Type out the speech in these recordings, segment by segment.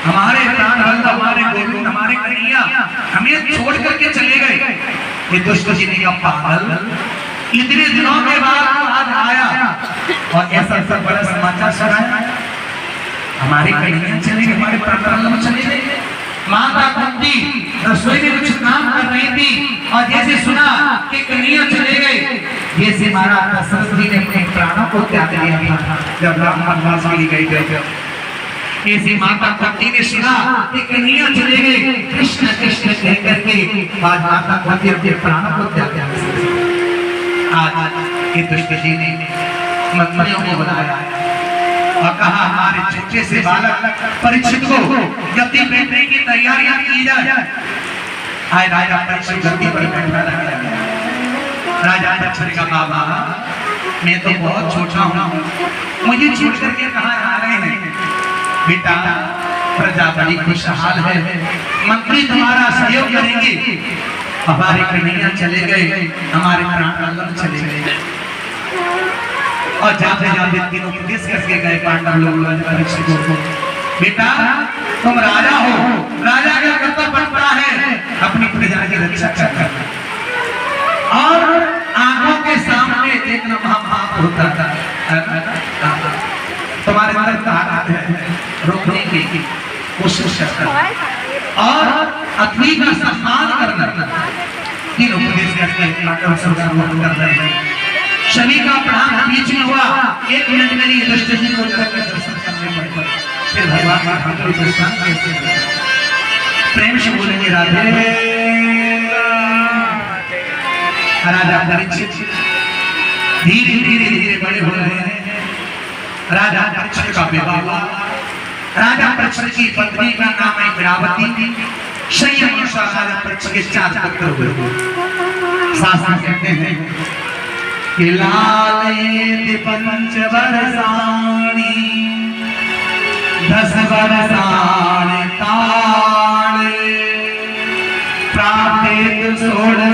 हमारे प्राण हमारे गोविंद हमारे कन्हैया हमें छोड़ करके चले गए। ये दुष्ट जी ने कहा पागल, इतने दिनों के बाद आज आया और ऐसा सब बड़ा समाचार सुनाया, हमारे कन्हैया चले गए, हमारे प्राण चले गए। माता कुंती रसोई में कुछ काम कर रही थी और जैसे सुना कि कन्हैया चले गए, जैसे महाराज दशरथ जी ने अपने प्राणों को त्याग दिया था जब राम वनवास के लिए गए। ऐसी माता कुंती ने सुना कि कन्हैया चले गए, कृष्ण कृष्ण कह करके आज माता कुंती अपने प्राणों को त्याग दिया। आज ये दुष्ट जी ने मंत्रियों को बुलाया और कहा हमारे छोटे से बालक परीक्षित को गद्दी बैठने की तैयारियां की जाए। आए राजा परीक्षित गद्दी पर बैठा रहा। राजा परीक्षित का बाबा मैं तो बहुत छोटा हूँ, मुझे छोड़ करके कहाँ जा रहे हैं? बेटा प्रजा बड़ी खुशहाल है, मंत्री तुम्हारा सहयोग करेंगे। हमारे कन्हैया चले गए, हमारे प्राण चले गए। और जाते जाते तीनों उपदेश करके गए पांडव लोग परीक्षित को, बेटा तुम राजा हो, राजा का कर्तव्य बनता है अपनी प्रजा की रक्षा करना और आंखों के सामने देखना महापाप होता था। तुम्हारे अंदर ताकत है रोकने की कोशिश करना और अग्नि का सम्मान करना। तीन उपदेश करके पांडव करना। शनि का प्राण बीच में हुआ, एक मिनट के लिए दुष्ट जी को दर्शन करने पड़े। फिर भगवान का दर्शन कैसे प्रेम से बोलेंगे राधे। राजा परीक्षित धीरे धीरे धीरे बड़े हो रहे हैं। राजा परीक्षित का विवाह, राजा परीक्षित की पत्नी का नाम है इरावती। संयम अनुसार राजा परीक्षित के 4 पुत्र हुए। शास्त्र कहते हैं कि लाले पंच बरसानी 10 बरसाने ताड़े प्राप्त 16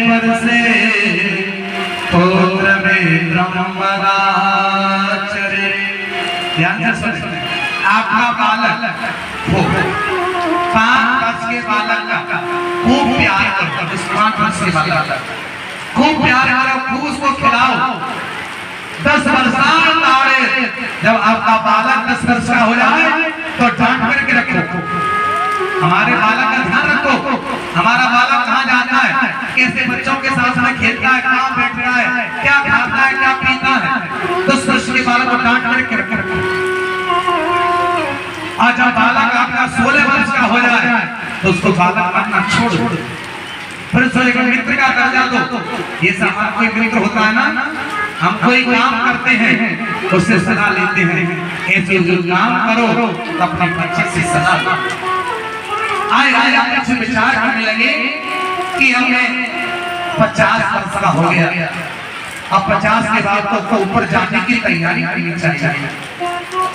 वर्षे पुत्र में ब्रह्मराचरे। ध्यान से सुनिए, आपका बालक हो 5 वर्ष के बालक का खूब प्यार करता, 5 वर्ष के बालक खूब प्यार करो, खूब उसको खिलाओ। 10 वर्षान ताड़े, जब आपका बालक 10 वर्ष का हो जाए तो डांट करके रखो। हमारे बालक का ध्यान रखो, हमारा बालक कहाँ जाता है, कैसे बच्चों के साथ में खेलता है, कहाँ बैठता है, क्या खाता है, क्या पीता है। 10 वर्ष के बालक को डांट करके रखो। और जब बालक आपका 16 वर्ष का हो जाए तो उसको बालक अपना छोड़ दो, फिर एक मित्र का दर्जा दो। ये हमारा कोई मित्र होता है ना, हम कोई काम करते हैं उससे सलाह लेते हैं, ऐसे जो काम करो तो अपने बच्चे से सलाह लो। आए आपस में विचार करने लगे कि हमें 50 वर्ष का हो गया, अब 50 के बाद तो ऊपर जाने की तैयारी करनी चाहिए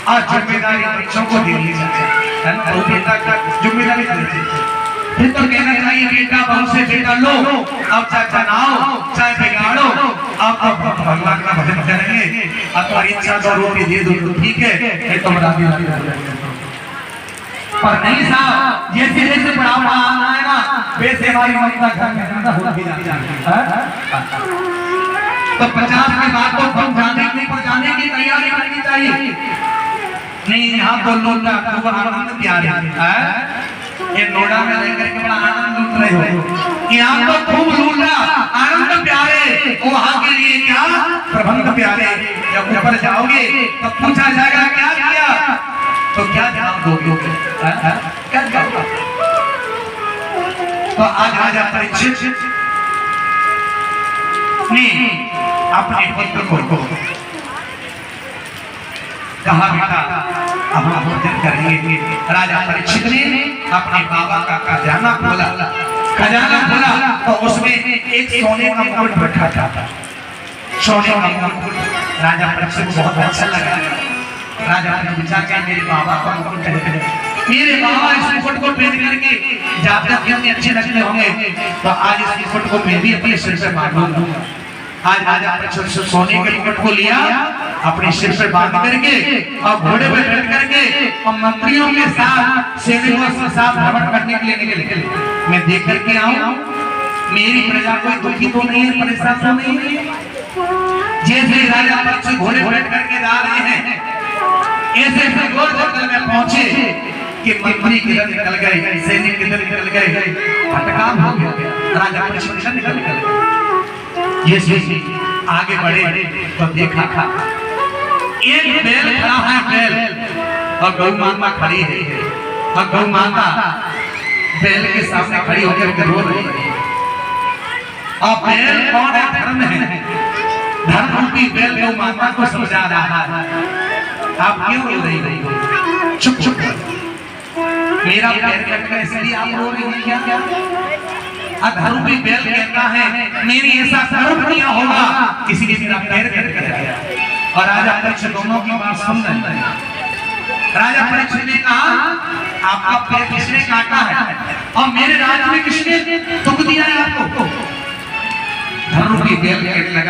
और जिम्मेदारी बच्चों को देनी चाहिए। तो बेटा का जिम्मेदारी देनी चाहिए। फिर तो कहना चाहिए बेटा बहू से बेटा लो, अब चाहे बनाओ चाहे बिगाड़ो, अब भगवान का भजन करेंगे। अब तुम्हारी इच्छा 2 रोटी दे दो तो ठीक है, तुम राजी पर नहीं साहब, जैसे जैसे बढ़ावा आएगा वैसे हमारी ममता घर में ज्यादा होती जाती है। तो 50 के बाद तो हम जाने की तैयारी करनी चाहिए। नहीं यहाँ तो लोटा खूब आनंद प्यारे है, ये नोएडा में लेकर के बड़ा आनंद लूट रहे हो, यहाँ तो खूब लूटा आनंद प्यारे, वहाँ के लिए क्या प्रबंध प्यारे। जब ऊपर जाओगे तो पूछा जाएगा क्या किया, तो क्या जवाब दोगे? क्या जवाब? तो आज परीक्षित ने अपने पुत्र को कहा बेटा अब हम भोजन करेंगे। राजा परीक्षित ने अपने बाबा का खजाना खोला तो उसमें एक सोने का मुकुट रखा था। सोने का मुकुट राजा परीक्षित को बहुत अच्छा लगा। राजा ने पूछा क्या मेरे बाबा का मुकुट है? मेरे बाबा इस मुकुट को पहन करके जाते कितने अच्छे लगते होंगे, तो आज इस मुकुट को मैं भी अपने सिर से बांध लूंगा। आज राजा परीक्षित सोने के मुकुट को लिया अपने सिर पे बांध करके और घोड़े पे बैठ करके और मंत्रियों के साथ सैनिकों के साथ भ्रमण करने के लिए निकले। मैं देख करके आऊं मेरी प्रजा कोई दुखी तो नहीं है, परेशान तो नहीं है। जैसे राजा परीक्षित घोड़े पे बैठ करके जा रहे हैं, ऐसे गोल जंगल में पहुंचे कि मंत्री किधर निकल गए, सैनिक किधर निकल गए, भटकाव हो गया। राजा परीक्षित निकल गए। ये आगे बढ़े तो देखा एक बैल खड़ा है, बैल और गौ माता खड़ी है और गौ माता बैल के सामने खड़ी होकर रो रही है। और बैल कौन है? धर्म है। धर्म रूपी बैल गौ माता को समझा रहा है, आप क्यों रो रही हो? चुप चुप, मेरा पैर कट गया इसलिए आप रो रही हैं क्या? अधर्म भी बैल कहता है मेरी ऐसा कर्म किया होगा इसीलिए मेरा पैर कट गया। और राजा परीक्षित दोनों की बात सुन रहे हैं। राजा परीक्षित ने कहा आपका पैर किसने काटा है और मेरे राज्य में किसने दुख दिया है आपको? धर्म की बैल कहने लगा